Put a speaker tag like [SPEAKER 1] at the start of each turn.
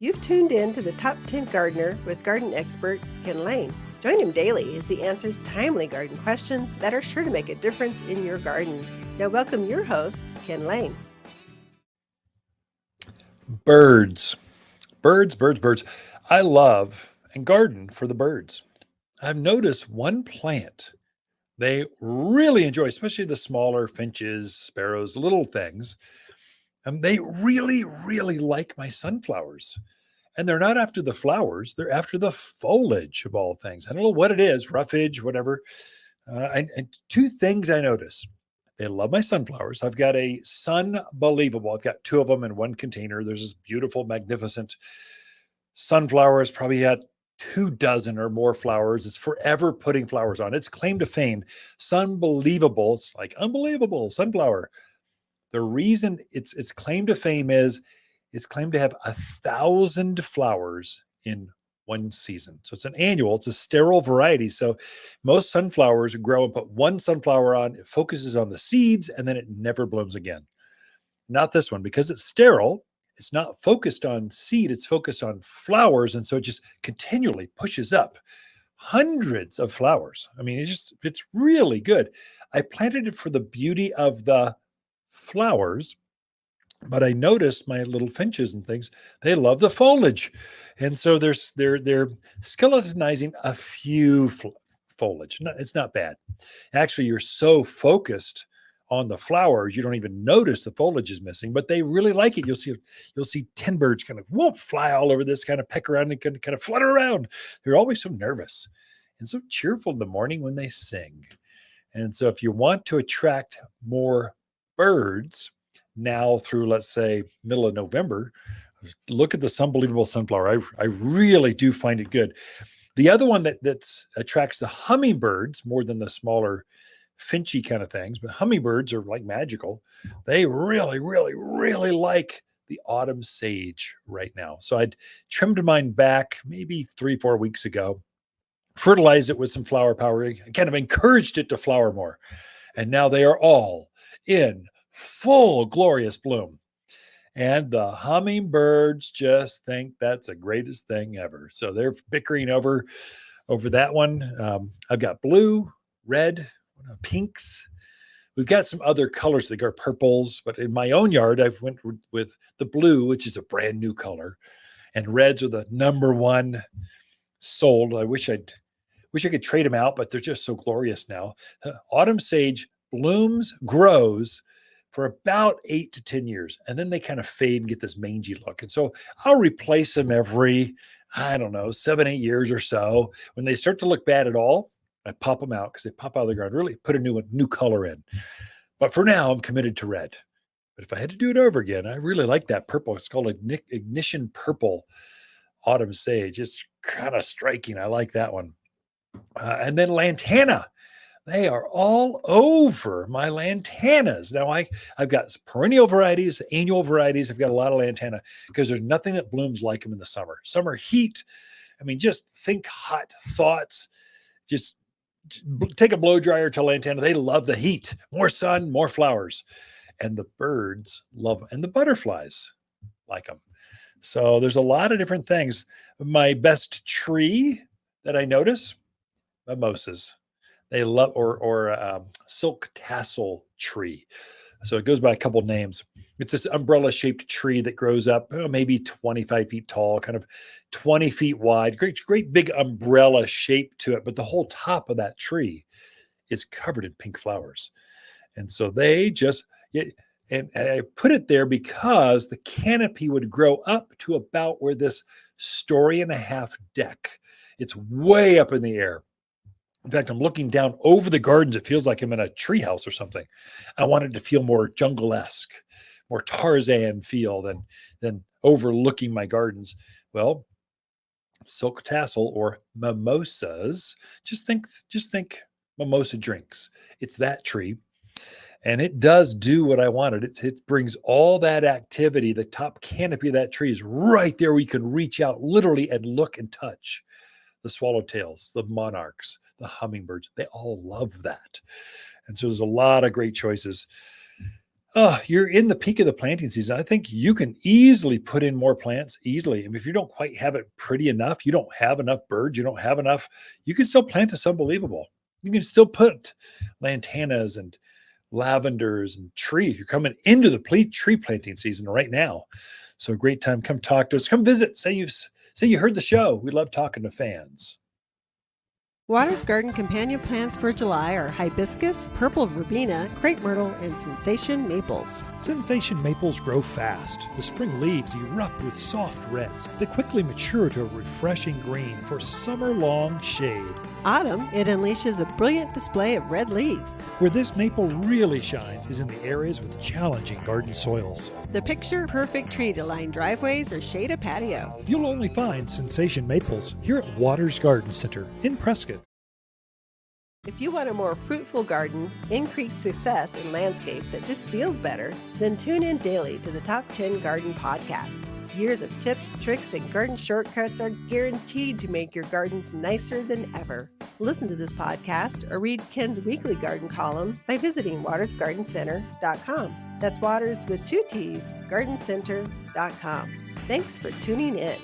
[SPEAKER 1] You've tuned in to the Top 10 Gardener with garden expert Ken Lain. Join him daily as he answers timely garden questions that are sure to make a difference in your gardens. Now, welcome your host, Ken Lain.
[SPEAKER 2] Birds. Birds. I love and garden for the birds. I've noticed one plant they really enjoy, especially the smaller finches, sparrows, little things. And they really like my sunflowers. And they're not after the flowers, they're after the foliage of all things. I don't know what it is, roughage, whatever. And two things I notice. They love my sunflowers. I've got a SunBelievable. I've got two of them in one container. There's this beautiful, magnificent sunflowers, probably had 24 or more flowers. It's forever putting flowers on. It's claim to fame. SunBelievable. It's like unbelievable sunflower. The reason it's claim to fame is it's claimed to have 1,000 flowers in one season. So it's an annual, it's a sterile variety. So most sunflowers grow and put one sunflower on, it focuses on the seeds, and then it never blooms again. Not this one, because it's sterile. It's not focused on seed, it's focused on flowers. And so it just continually pushes up hundreds of flowers. I mean, it's really good. I planted it for the beauty of the flowers, but I noticed my little finches and things, they love the foliage. And so they're skeletonizing a few foliage. No, it's not bad. Actually, you're so focused on the flowers, you don't even notice the foliage is missing, but they really like it. You'll see 10 birds kind of fly all over this, kind of peck around and kind of flutter around. They're always so nervous and so cheerful in the morning when they sing. And so if you want to attract more birds now through, let's say, middle of November, look at the SunBelievable sunflower. I really do find it good. The other one that attracts the hummingbirds more than the smaller finchy kind of things, but hummingbirds are like magical. They really like the autumn sage right now. So I'd trimmed mine back maybe 3-4 weeks ago, fertilized it with some flower power, I kind of encouraged it to flower more. And now they are all in full glorious bloom. And the hummingbirds just think that's the greatest thing ever. So they're bickering over that one. I've got blue, red, pinks. We've got some other colors that are purples, but in my own yard, I've went with the blue, which is a brand new color, and reds are the number one sold. I wish I could trade them out, but they're just so glorious now. Autumn sage blooms, grows for about 8 to 10 years, and then they kind of fade and get this mangy look. And so I'll replace them every, I don't know, 7-8 years or so. When they start to look bad at all, I pop them out because they pop out of the ground, really put a new color in. But for now, I'm committed to red. But if I had to do it over again, I really like that purple. It's called ignition purple autumn sage. It's kind of striking. I like that one. And then lantana. They are all over my lantanas. Now I've got perennial varieties, annual varieties. I've got a lot of lantana because there's nothing that blooms like them in the summer. Summer heat. I mean, just think hot thoughts. Just take a blow dryer to lantana. They love the heat. More sun, more flowers. And the birds love them. And the butterflies like them. So there's a lot of different things. My best tree that I notice, mimosas. They love or Silk Tassel tree. So it goes by a couple names. It's this umbrella shaped tree that grows up maybe 25 feet tall, kind of 20 feet wide, great big umbrella shape to it. But the whole top of that tree is covered in pink flowers. And so they just, and I put it there because the canopy would grow up to about where this 1.5-story deck. It's way up in the air. In fact, I'm looking down over the gardens. It feels like I'm in a treehouse or something. I wanted to feel more jungle-esque, more Tarzan feel than overlooking my gardens. Well, Silk Tassel or mimosas. Just think mimosa drinks. It's that tree. And it does do what I wanted. It brings all that activity. The top canopy of that tree is right there where you can reach out literally and look and touch. The swallowtails, the monarchs, the hummingbirds, they all love that. And so there's a lot of great choices. Oh, you're in the peak of the planting season. I think you can easily put in more plants easily. And if you don't quite have it pretty enough, you don't have enough birds, you don't have enough, you can still plant a SunBelievable. You can still put lantanas and lavenders and trees. You're coming into the tree planting season right now. So a great time. Come talk to us. Come visit. Say you heard the show. We love talking to fans.
[SPEAKER 1] Waters Garden companion plants for July are hibiscus, purple verbena, crepe myrtle, and sensation maples.
[SPEAKER 3] Sensation maples grow fast. The spring leaves erupt with soft reds. They quickly mature to a refreshing green for summer-long shade.
[SPEAKER 1] Autumn, it unleashes a brilliant display of red leaves.
[SPEAKER 3] Where this maple really shines is in the areas with challenging garden soils.
[SPEAKER 1] The picture-perfect tree to line driveways or shade a patio.
[SPEAKER 3] You'll only find Sensation maples here at Waters Garden Center in Prescott.
[SPEAKER 1] If you want a more fruitful garden, increased success in landscape that just feels better, then tune in daily to the Top 10 Garden Podcast. Years of tips, tricks, and garden shortcuts are guaranteed to make your gardens nicer than ever. Listen to this podcast or read Ken's weekly garden column by visiting WattersGardenCen-terAZ.com. That's Waters with 2 T's, GardenCenter.com. Thanks for tuning in.